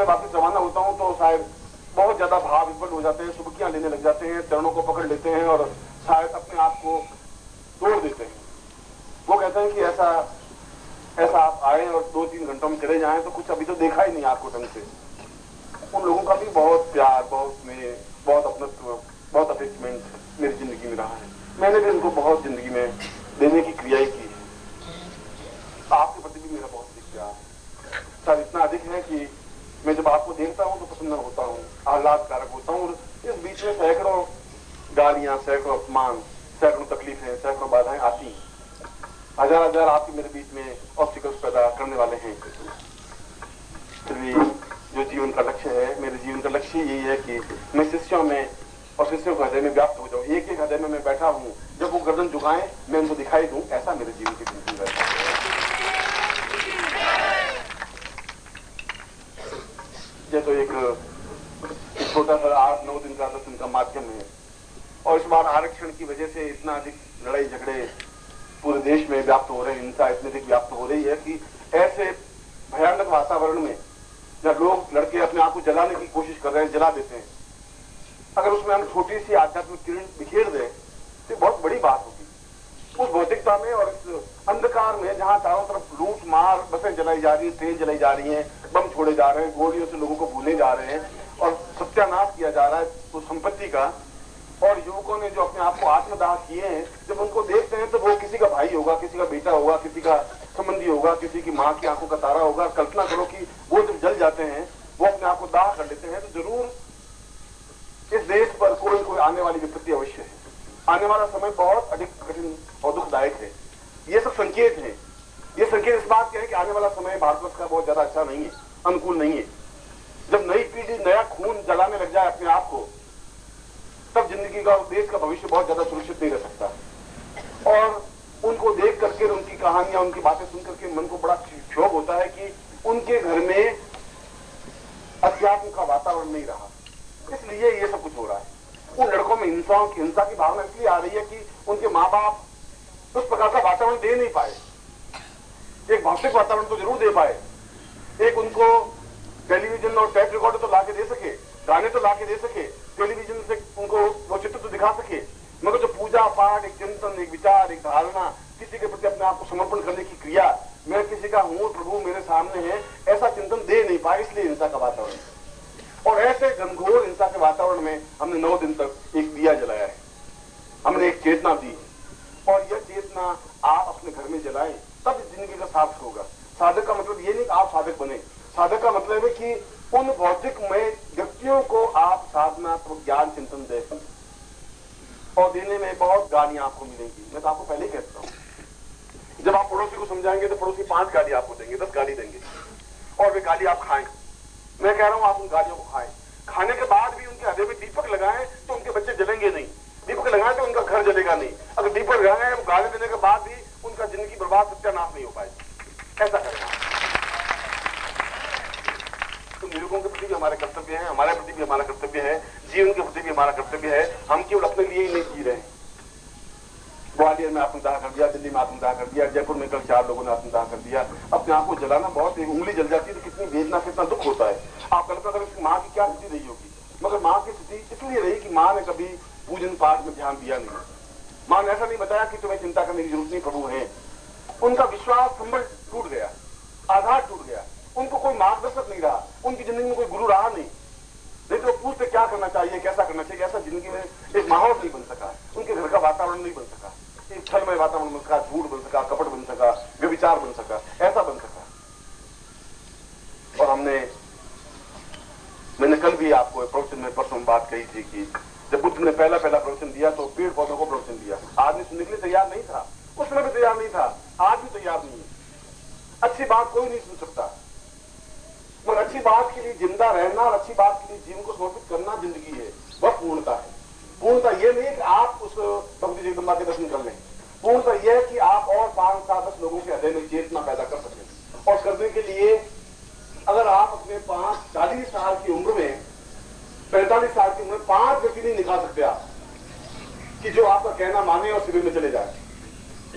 वापस रवाना होता हूँ तो शायद बहुत ज्यादा भाव विफल हो जाते हैं, सुबकियां लेने लग जाते हैं, चरणों को पकड़ लेते हैं और शायद अपने आप को तोड़ देते हैं। वो कहते हैं कि ऐसा आप आए और 2-3 घंटों में चले जाएं तो कुछ अभी तो देखा ही नहीं आपको ढंग से। उन लोगों का भी बहुत प्यार, बहुत स्नेह, बहुत अपनत्व, बहुत अटैचमेंट मेरी जिंदगी में रहा है। मैंने भी उनको बहुत जिंदगी में देने की क्रिया ही की है। आपके प्रति भी मेरा बहुत अधिक प्यार शायद इतना अधिक है कि मैं जब आपको देखता हूं तो प्रसन्न होता हूं, आह्लादकारक होता हूं। और इस बीच में सैकड़ों गालियां, सैकड़ों अपमान, सैकड़ों तकलीफें, सैकड़ों बाधाएं आती हैं। हजार आपके मेरे बीच में ऑब्स्टिकल्स पैदा करने वाले हैं। फिर भी जो जीवन का लक्ष्य है, मेरे जीवन का लक्ष्य यही है कि मैं शिष्यों में और शिष्यों के हृदय में व्याप्त हो जाऊं। एक एक हृदय में मैं बैठा हूं, जब वो गर्दन झुकाएं मैं उनको दिखाई दूं। ऐसा मेरे जीवन की जिंदगी है। ये तो एक छोटा सा 8-9 दिन का 10 दिन का माध्यम है। और इस बार आरक्षण की वजह से इतना अधिक लड़ाई झगड़े पूरे देश में व्याप्त हो रहे हैं, हिंसा इतनी अधिक व्याप्त हो रही है कि ऐसे भयानक वातावरण में जब लोग लड़के अपने आप को जलाने की कोशिश कर रहे हैं, जला देते हैं, अगर उसमें हम छोटी सी आध्यात्मिक किरण बिखेर दें तो बहुत बड़ी बात होगी। उस भौतिकता में और इस अंधकार में जहां चारों तरफ लूट मार, बसें जलाई जा रही है, ट्रेन जलाई जा रही है, बम छोड़े जा रहे हैं, गोलियों से लोगों को भूले जा रहे हैं और सत्यानाश किया जा रहा है उस संपत्ति का। और युवकों ने जो अपने आप को आत्मदाह किए हैं, जब उनको देखते हैं तो वो किसी का भाई होगा, किसी का बेटा होगा, किसी का संबंधी होगा, किसी की माँ की आंखों का तारा होगा। कल्पना करो कि वो जब जल जाते हैं, वो अपने आप को दाह कर लेते हैं, तो जरूर इस देश पर कोई कोई आने वाली विपत्ति अवश्य है। आने वाला समय बहुत अधिक कठिन और दुखदायक है। ये सब संकेत है। ये संकेत इस बात के है कि आने वाला समय भारतवर्ष का बहुत ज्यादा अच्छा नहीं है, अनुकूल नहीं है। जब नई पीढ़ी नया खून जलाने लग जाए अपने आप को, तब जिंदगी का और देश का भविष्य बहुत ज्यादा सुरक्षित नहीं रह सकता। और उनको देख करके, उनकी कहानियां, उनकी बातें सुन करके मन को बड़ा क्षोभ होता है कि उनके घर में अध्यात्म का वातावरण नहीं रहा, इसलिए ये सब कुछ हो रहा है। उन लड़कों में हिंसा की भावना इसलिए आ रही है कि उनके माँ बाप उस प्रकार का वातावरण दे नहीं पाए। एक भौतिक वातावरण तो जरूर दे पाए, एक उनको टेलीविजन और टेप रिकॉर्डर तो लाके दे सके, गाने तो लाके दे सके, टेलीविजन से उनको वो चित्र तो दिखा सके, मगर जो पूजा पाठ, एक चिंतन, एक विचार, एक धारणा, किसी के प्रति अपने आप को समर्पण करने की क्रिया, मैं किसी का हूं, प्रभु मेरे सामने है, ऐसा चिंतन दे नहीं पाए, इसलिए हिंसा का वातावरण। और ऐसे घनघोर हिंसा के वातावरण में हमने 9 दिन तक एक दिया जलाया है, हमने एक चेतना दी है। और यह चेतना आप अपने घर में जलाएं, तब जिंदगी का सार्थक होगा। साधक का मतलब ये नहीं कि आप साधक बने, साधक का मतलब है कि उन भौतिकमय व्यक्तियों को आप साधनात्मक ज्ञान चिंतन दें। और देने में बहुत गालियां आपको मिलेंगी। मैं तो आपको पहले ही कहता हूं, जब आप पड़ोसी को समझाएंगे तो पड़ोसी 5 गाली आपको देंगे, 10 गाली देंगे, और वे गाली आप खाएं। मैं कह रहा हूं आप उन गालियों को खाएं, खाने के बाद भी उनके हृदय में दीपक लगाएं तो उनके बच्चे जलेंगे नहीं, दीपक लगाएं तो उनका घर जलेगा नहीं। अगर दीपक लगाएं, गाली देने के बाद भी उनका जिंदगी बर्बाद, सत्यानाश नहीं हो पाएगी। ऐसा करना तो निरूपकों के प्रति भी हमारे कर्तव्य है, हमारे प्रति भी हमारा कर्तव्य है, जीवन के प्रति भी हमारा कर्तव्य है। हम केवल अपने लिए ही नहीं जी रहे हैं। ग्वालियर में आत्मदाह कर दिया, दिल्ली में आत्मदाह कर दिया, जयपुर में कल 4 लोगों ने आत्मदाह कर दिया। अपने आप को जलाना बहुत, उंगली जल जाती है तो कितनी वेदना, कितना दुख होता है। आप कल्पना करें उसकी माँ की क्या स्थिति रही होगी। मगर माँ की स्थिति इसलिए रही कि माँ ने कभी पूजन पाठ में ध्यान दिया नहीं। माँ ने ऐसा नहीं बताया कि तुम्हें चिंता करने की जरूरत नहीं, प्रभु है। उनका विश्वास संबल टूट गया, आधार टूट गया, उनको कोई मार्गदर्शक नहीं रहा, उनकी जिंदगी में कोई गुरु रहा नहीं तो पूछते क्या करना चाहिए, कैसा करना चाहिए। ऐसा जिंदगी में एक माहौल नहीं बन सका, उनके घर का वातावरण नहीं बन सका, एक छलमय वातावरण बन सका, झूठ बन सका, कपट बन सका, व्यभिचार बन सका, ऐसा बन सका। और मैंने कल भी आपको प्रवचन में परसों बात कही थी कि जब बुद्ध ने पहला प्रवचन दिया तो पेड़ पौधों को प्रवचन दिया। आदमी सुनने के लिए तैयार नहीं था, उस समय भी तैयार नहीं था, आज भी तैयार नहीं है। अच्छी बात कोई नहीं सुन सकता, मगर अच्छी बात के लिए जिंदा रहना और अच्छी बात के लिए जीवन को समर्पित करना जिंदगी है, वह पूर्णता है। पूर्णता यह नहीं है कि आप उस भक्ति जगदम्बा के दर्शन कर लें, पूर्णता यह है कि आप और 5-7-10 लोगों के हृदय में चेतना पैदा कर सकें। और करने के लिए अगर आप अपने 40 साल की उम्र में, 45 साल की उम्र में 5 व्यक्ति नहीं निकाल सकते आप कि जो आपका कहना माने और शिविर में चले जाए।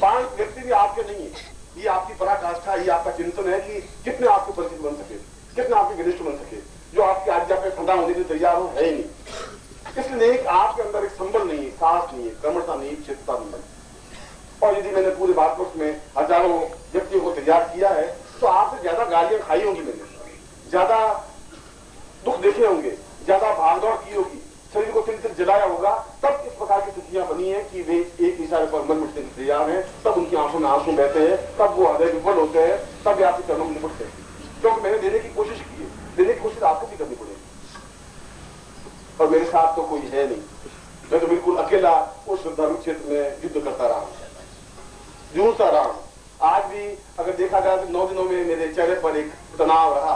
5 व्यक्ति भी आपके नहीं है। ये आपकी पराकाष्ठा, ये आपका चिंतन है कि कितने आपके परिचित बन सके, कितने आपके घनिष्ठ बन सके। जो आपकी आज्ञा पे ठंडा होने के लिए तैयार हो, है ही नहीं। इसलिए एक आपके अंदर एक संबल नहीं है, साहस नहीं है, क्रमणता नहीं है, चेतता नहीं है। और यदि मैंने पूरे भारतवर्ष में हजारों व्यक्तियों को तैयार किया है तो आपसे ज्यादा गालियां खाई होंगी, मैंने ज्यादा दुख देखे होंगे, ज्यादा भागदौड़ की होगी, शरीर को तिल जलाया होगा, तब इस प्रकार की स्थितियां बनी है कि वे एक इशारे पर मर मिटने के तैयार हैं, तब उनकी आंखों में आंसू बहते हैं, तब वो हृदय विफल होते हैं, तब वे आपके चरणों में निपटते हैं। क्योंकि मैंने देने की कोशिश की है, देने की कोशिश आपको भी करनी पड़ेगी। और मेरे साथ तो कोई है नहीं, मैं तो बिल्कुल अकेला उस धर्म क्षेत्र में युद्ध करता रहा हूं, जूझता रहा हूं। आज भी अगर देखा जाए तो 9 दिनों में मेरे चेहरे पर एक तनाव रहा,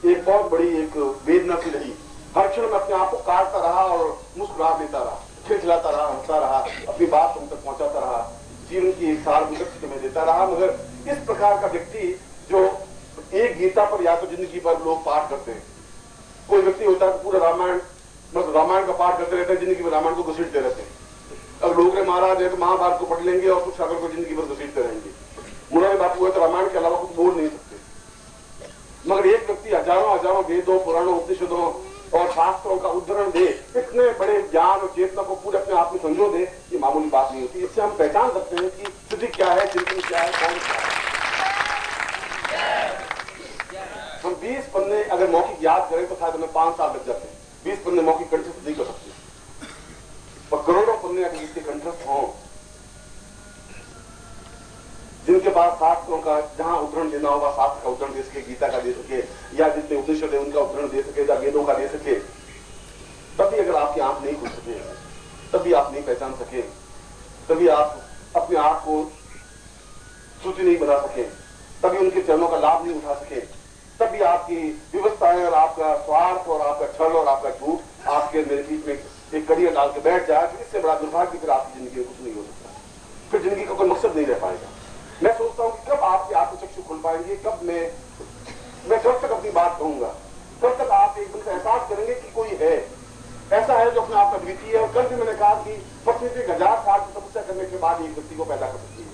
एक बहुत बड़ी एक वेदना सी रही। हर क्षण में अपने आप को काटता रहा और मुस्कुरा देता रहा, खिलखिलाता रहा, हंसता रहा, अपनी बात तुम तक पहुंचाता रहा, जीवन की एक सार में देता रहा। मगर इस प्रकार का व्यक्ति जो एक गीता पर या तो जिंदगी भर लोग पाठ करते हैं, कोई व्यक्ति होता है पूरा रामायण बस रामायण का पाठ करते रहते हैं, जिंदगी भर रामायण को घसीटते रहते हैं। अब लोग महाराज है तो महाभारत को पढ़ लेंगे और कुछ अगर को जिंदगी भर घसीटते रहेंगे। मुरारी बापू है तो रामायण के अलावा कुछ बोल नहीं सकते। मगर एक व्यक्ति हजारों वेदों, पुराणों, उपनिषदों और शास्त्रों का उद्धरण दे, इतने बड़े ज्ञान और चेतना को पूरे अपने आप में संजो दे, ये मामूली बात नहीं होती। इससे हम पहचान सकते हैं कि स्थिति क्या है, चिंतन क्या है, कौन क्या है। हम 20 पन्ने अगर मौखिक याद करें तो शायद हमें 5 साल लग जाते हैं। 20 पन्ने मौखिक कंठस्थ नहीं कर सकते, और करोड़ों पन्ने अगर इसके कंठस्थ हों, जिनके पास शास्त्रों का जहां उदाहरण देना होगा शास्त्र का उदाहरण दे सके, गीता का दे सके, या जितने उपनिषद है उनका उदाहरण दे सके, या वेदों का दे सके, तभी अगर आपकी आंख नहीं खुल सके, तभी आप नहीं पहचान सके, तभी आप अपने आप को श्रुति नहीं बना सके, तभी उनके चरणों का लाभ नहीं उठा सके, तभी आपकी व्यवस्थाएं और आपका स्वार्थ और आपका छल और आपका झूठ आपके मेरे बीच में एक कड़िया डाल के बैठ जाए, तो इससे बड़ा दुर्भाग्य फिर आपकी जिंदगी में कुछ नहीं हो सकता। फिर जिंदगी का कोई मकसद नहीं रह पाएगा। मैं सोचता हूं कि कब आपके आत्मचक्षु खुल पाएंगे, कब मैं कब तक अपनी बात कहूंगा, कब तक आप एक दिन से एहसास करेंगे कि कोई है ऐसा है जो अपने आप का द्वितीय है। और कल भी मैंने कहा कि पत्नी से 1000 साल की तपस्या करने के बाद एक व्यक्ति को पैदा कर सकती है।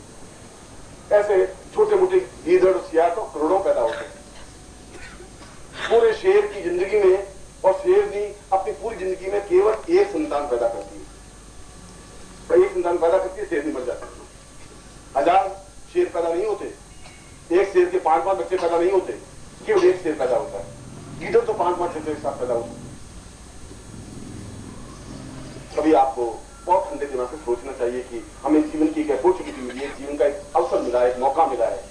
ऐसे छोटे मोटे गीदड़ सियार तो करोड़ों पैदा होते हैं पूरे शेर की जिंदगी में, और शेरनी अपनी पूरी जिंदगी में केवल एक संतान पैदा करती है। एक संतान पैदा करती है, शेरनी मर जाती है। 1000 शेर पैदा नहीं होते, एक शेर के 5-5 बच्चे पैदा नहीं होते, केवल एक शेर पैदा होता है। गीदड़ तो 5-5 बच्चे एक साथ पैदा होते हैं। कभी आपको बहुत ठंडे दिमाग से सोचना चाहिए कि हमें जीवन की एक अपॉर्चुनिटी मिली है, जीवन का एक अवसर मिला है, एक मौका मिला है,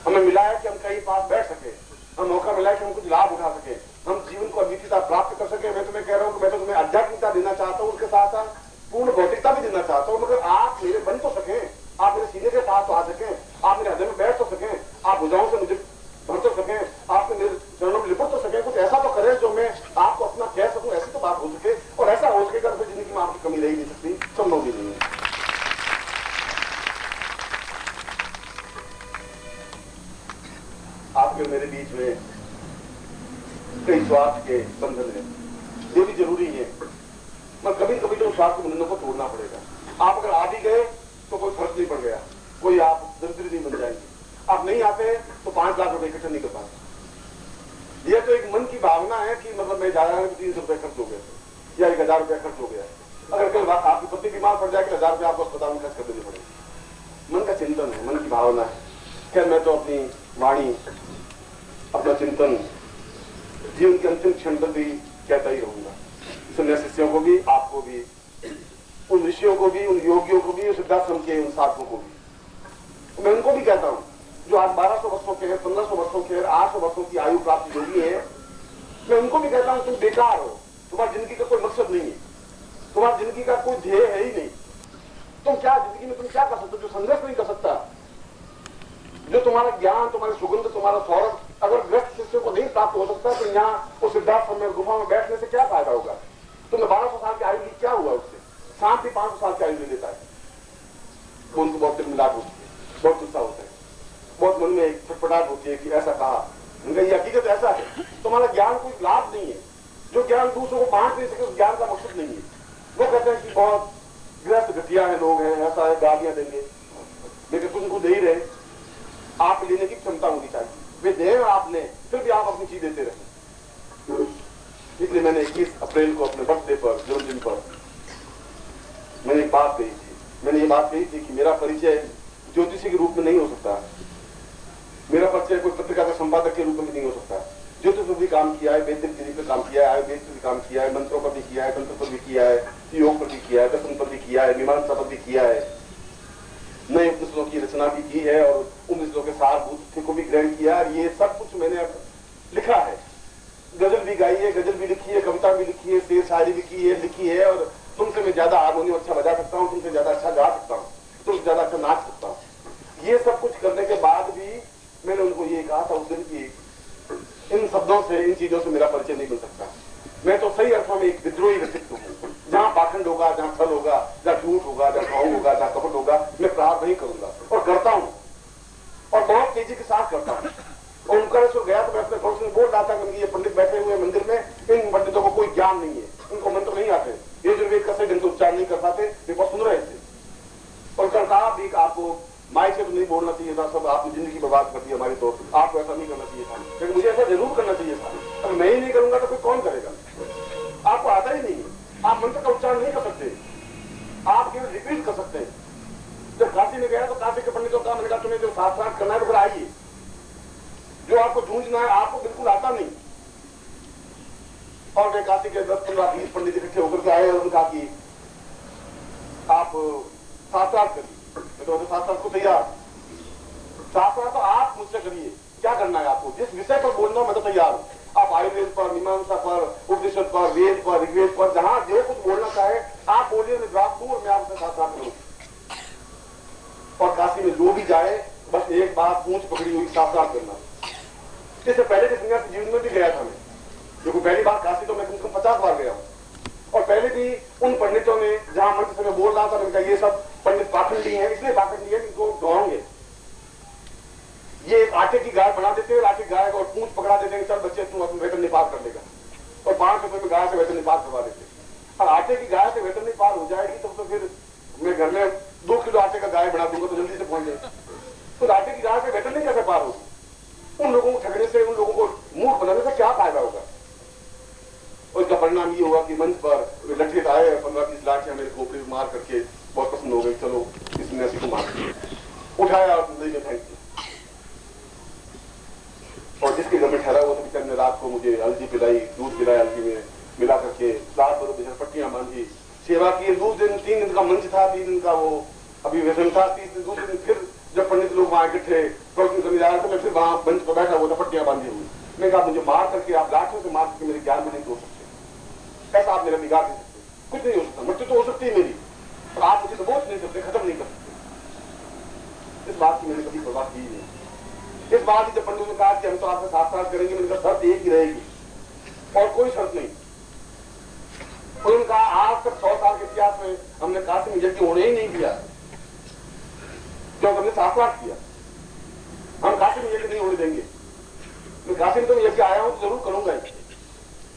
हमें मिला है कि हम कहीं पास बैठ सके, हम मौका मिला है कि हम कुछ लाभ उठा सके, हम जीवन को अद्वितीयता प्राप्त कर सके। मैं तुम्हें कह रहा हूं कि मैं तो तुम्हें आध्यात्मिकता देना चाहता हूं, उसके साथ साथ पूर्ण भौतिकता भी देना चाहता हूं। मगर आप मेरे बन तो सके, आप मेरे सीने के पास तो आ सके, आप मेरे हृदय में बैठ तो सके, आप भुजाओं से मुझे भर तो सके, आप मेरे चरणों में लिपट तो सके, कुछ ऐसा तो करें जो मैं आपको अपना कह सकूं, ऐसी तो बात हो सके। और ऐसा हो सकेगा तो जिंदगी में आपकी कमी रह ही नहीं सकती, संभव भी नहीं है। आपके मेरे बीच में कई स्वार्थ के बंधन है, ये भी जरूरी है, मगर कभी कभी तो स्वार्थ के बंधनों को तोड़ना पड़ेगा। आप अगर आ भी गए तो कोई फर्क नहीं पड़ गया, कोई आप दरिद्र नहीं बन जाएंगे। आप नहीं आते तो 5 लाख रुपए इकट्ठा नहीं कर पाते। यह तो एक मन की भावना है कि मतलब मैं जा रहा हूं 300 रुपए खर्च हो गया या 1000 रुपया खर्च हो गया। अगर कल बात आपकी पत्नी बीमार पड़ जाए कि 1000 रुपया आपको अस्पताल में खर्च कर देनी पड़ेगी। मन का चिंतन है, मन की भावना है। खैर मैं तो अपनी वाणी, अपना चिंतन जीवन के अंतिम क्षण तक भी कहता ही रहूंगा, सुनने शिष्यों को भी, आपको भी, उन ऋषियों को भी, उन योगियों को भी, सिद्धाश्रम के उन साधकों को भी। मैं उनको भी कहता हूं जो आज 1200 वर्षों के हैं, 1500 वर्षों के हैं, 800 वर्षों की आयु प्राप्त योगी है। मैं उनको भी कहता हूं तुम बेकार हो, तुम्हारी जिंदगी का कोई मकसद नहीं है, तुम्हारी जिंदगी का कोई ध्येय है ही नहीं। तुम क्या जिंदगी में तुम क्या कर सकते हो जो संघर्ष नहीं कर सकता, जो तुम्हारा ज्ञान, तुम्हारी सुगंध, तुम्हारा सौरभ अगर ग्रस्त शिष्य को नहीं प्राप्त हो सकता तो यहाँ उस सिद्धाश्रम में गुफा में बैठने से क्या फायदा होगा। तुम्हें 1200 साल की आयु की क्या हुआ उससे, शांति 500 साल की आयु ले लेता है। उनको बहुत मिलाप होती है, बहुत गुस्सा होता है, बहुत मन में एक छटपटाहट होती है कि ऐसा कहा। उनका ये हकीकत ऐसा है, तुम्हारा ज्ञान कोई लाभ नहीं है, जो ज्ञान दूसरों को बांट नहीं सके उस ज्ञान का मकसद नहीं है। वो कहते हैं कि बहुत गृहस्थ घटिया है, लोग हैं, ऐसा है, गालियां देंगे, लेकिन तुमको दे ही रहे। आप लेने की क्षमता होनी चाहिए, वे दें आपने, फिर भी आप अपनी चीज देते रहे। इसलिए मैंने 21 अप्रैल को अपने बर्थडे पर, जन्मदिन पर मैंने एक बात कही थी। मैंने ये बात कही थी कि मेरा परिचय ज्योतिषी के रूप में नहीं हो सकता, मेरा परिचय कोई पत्रिका का संपादक के रूप में नहीं हो सकता। ज्योतिष पर भी काम किया है, वैदिक विधि पर काम किया है, आयुर्वेद पर भी काम किया है, मंत्रों पर भी किया है, तंत्र पर भी किया है, योग पर भी किया है, दर्शन पर भी किया है, मीमांसा पर भी किया है, नए उपनिषदों की रचना भी की है और उपनिषदों के सारभूत को भी ग्रहण किया है। ये सब कुछ मैंने अब लिखा है, गजल भी गाई है, गजल भी लिखी है, कविता भी लिखी है, शेर शायरी भी की है, लिखी है। और तुमसे मैं ज्यादा हारमोनियम अच्छा बजा सकता हूँ, तुमसे ज्यादा अच्छा गा सकता हूँ, तुमसे ज्यादा अच्छा नाच सकता हूँ। ये सब कुछ करने के बाद भी मैंने उनको ये कहा था उस दिन की इन शब्दों से, इन चीजों से मेरा परिचय नहीं मिल सकता। मैं तो सही अर्थों में एक विद्रोही व्यक्तित्व हूँ। जहाँ पाखंड होगा, जहाँ छल होगा, जहाँ झूठ होगा, जहाँ भाव होगा, जहाँ कपट होगा, मैं प्रहार नहीं करूंगा और करता हूँ और बहुत तेजी के साथ करता हूँ। और ओंकारेश्वर गया तो मैं अपने पड़ोस में बोल रहा था कि ये पंडित बैठे हुए मंदिर में, इन पंडितों को कोई ज्ञान नहीं है, इनको मंत्र नहीं आते, ये जो वेद का सही ढंग से उच्चारण नहीं कर पाते, वे बहुत सुन रहे थे। और कहा भी आपको माइक से तो नहीं बोलना चाहिए था, सब आपने जिंदगी बर्बाद कर दी हमारी, तो आपको ऐसा नहीं करना चाहिए था, लेकिन मुझे ऐसा जरूर करना चाहिए था। अगर मैं ही नहीं करूंगा तो कोई कौन करेगा? आपको आता ही नहीं है, आप मंत्र का उच्चारण नहीं कर सकते, आप केवल रिपीट कर सकते हैं। जब काशी में गया तो काशी के पंडितों का मैंने कहा तुम्हें जो शास्त्रार्थ करना है तो फिर आइए, जो आपको जूझना है आपको बिल्कुल आता नहीं। और वे काशी के 10, 15, 20 पंडित इकट्ठे होकर के आए और उनका कि आप शास्त्रार्थ करिए। तो शास्त्रार्थ को तैयार, शास्त्रार्थ तो आप मुझसे करिए, क्या करना है आपको, जिस विषय पर बोलना मैं तो तैयार हूँ। आप आयुर्वेद पर, मीमांसा पर, उपनिषद पर, वेद पर, ऋग्वेद पर, जहां जो कुछ बोलना चाहे आप बोलिए, मैं जवाब दूं और मैं आपसे शास्त्रार्थ करूँ। और काशी में जो भी जाए बस एक बात पूंछ पकड़ी हुई, शास्त्रार्थ करना। इससे पहले के सन्यासी जीवन में भी गया था मैं, क्योंकि पहली बार काशी तो मैं कम से कम 50 बार गया हूँ। और पहले भी उन पंडितों ने जहां मंच से मैं बोल रहा था, मैंने कहा ये सब पंडित पाखंडी हैं, इसलिए पाखंडी है इनको ढोंगे। ये एक आटे की गाय बना देते हैं, आटे की गाय को और पूंछ पकड़ा देते हैं, चल बच्चे तू अपने वेतन निपात कर लेगा, और 5 रुपए में गाय से वेतन निपात करवा देते हैं। और आटे की गाय से वेतन निपात हो जाएगी तब तो फिर मैं घर में 2 किलो आटे का गाय बना दूंगा तो जल्दी से पहुंच जाएगा। तो आटे की गाय से वेतन नहीं कैसे पार होगी? उन लोगों को ठगने से, उन लोगों को मूर्ख बनाने से क्या फायदा होगा? और इसका परिणाम ये होगा कि मंच पर लठित आए, 15-20 लाख मेरे खोपड़ी मार करके बहुत पसंद हो गई, चलो इस सन्यासी को मार उठाया और नदी में फेंक दिया। और जिसके घर में ठहरा हुआ था बेचारे ने रात को मुझे हल्दी पिलाई, दूध पिलाया, हल्दी में मिला करके, रात भर बेचारे पट्टियां बांधी, सेवा की। 3 दिन का मंच था, 3 दिन का वो अभिवेदन था, 3 दिन दूसरे दिन फिर जब पंडित लोग वहां इकट्ठे प्रवचन करने जा रहे थे, मैं फिर वहां मंच पर बैठा हुआ था, पट्टियां बांधी हुई। मैं कहा मुझे मार करके, आप लाठों से मार करके मेरे ज्ञान में नहीं तोड़ सकते, ऐसा आप मेरा बिगाड़ नहीं सकते, कुछ नहीं हो सकता, मृत्यु तो हो सकती है मेरी, और आप मुझे दबोच नहीं सकते, खत्म नहीं कर सकते। इस बात की मैंने कभी परवाह की नहीं। इस बात की जब पंडित ने कहा कि हम तो आपसे शास्त्रार्थ करेंगे, मैंने कहा शर्त एक ही रहेगी और कोई शर्त नहीं। उन्होंने कहा आज तक 100 साल के इतिहास में हमने काशी में यज्ञ होने ही नहीं दिया, क्योंकि हमने शास्त्रार्थ किया। हम काशी में यज्ञ नहीं होने देंगे। मैं काशी में तो यज्ञ आया हूं तो जरूर करूंगा,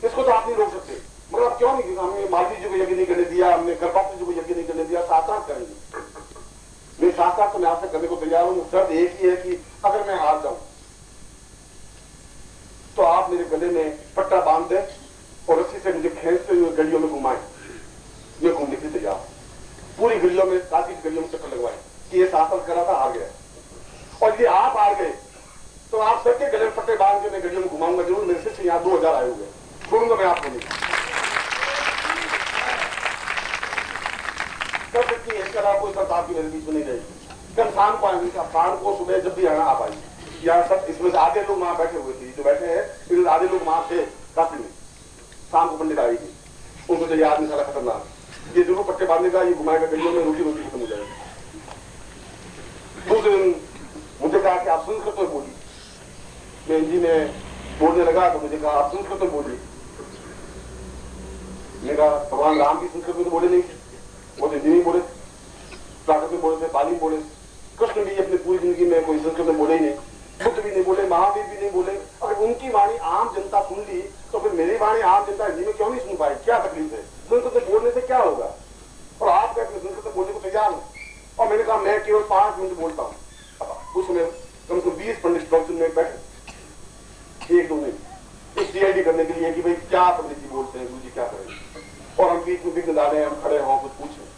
इसको तो आप नहीं रोक सकते। मगर आप क्यों नहीं? हमने मालवी जी को यज्ञ नहीं करने दिया, हमने गर्भपात जी को यज्ञ नहीं करने दिया, शास्त्रार्थ करेंगे। मैं शास्त्रार्थ तो मैं आपसे करने को तैयार हूं। शर्त एक ही है कि अगर मैं हार जाऊं तो आप मेरे गले में पट्टा बांध दें और रस्सी से मुझे खींचते हुए गलियों में घुमाएं। मैं घूमने के लिए तैयार हूं, पूरी गलियों में, काशी की गलियों में चक्कर लगवाएं कि ये शास्त्रार्थ करा था, हार गया। और ये आप हार गए तो आप सबके गले में पट्टे बांध के मैं गलियों में घुमाऊंगा जरूर। मेरे शिष्य यहाँ 2000 आए हुए, छोड़ूंगा मैं आपको नहीं। सब सच्ची है, कोई शर्त आपकी मेरे बीच में नहीं रहेगी। कल शाम को आएंगे, शाम को सुबह जब भी आना आप आइए। यहाँ सब इसमें से आधे लोग वहां बैठे हुए थे, जो बैठे हैं इनमें आधे लोग वहां थे काशी में। शाम को पंडित आएगी, उनको तो याद नहीं सारा खतरनाक, ये जरूर पट्टे बांधेगा, ये घुमाएगा गलियों में, रोटी रोटी खत्म हो जाएगी। दूसरे दिन मुझे कहा कि आप संस्कृत में बोली। मैं हिंदी में बोलने लगा तो मुझे कहा आप संस्कृत में बोलिए। मैंने कहा भगवान राम भी संस्कृत में तो बोले नहीं थे, वो हिंदी नहीं बोले, प्राकृत में बोले थे, पाली में बोले। कृष्ण भी अपनी पूरी जिंदगी में कोई संस्कृत में बोले ही नहीं, बुद्ध भी नहीं बोले, महावीर भी नहीं बोले। अगर उनकी वाणी आम जनता सुन ली तो फिर मेरी वाणी आम जनता हिंदी में क्यों नहीं सुन पाई? क्या तकलीफ है? संस्कृत में बोलने से क्या होगा? और आप कहते हैं संस्कृत में बोलने को तैयार हूं। और मैंने कहा मैं केवल 5 मिनट बोलता हूँ। उसमें कम से कम 20 पंडित प्रवचन में बैठे, 1-2 नहीं, सीआईडी करने के लिए कि भाई क्या पंडित जी बोल बीच में विघ्न डाले, हम खड़े हों, कुछ पूछें।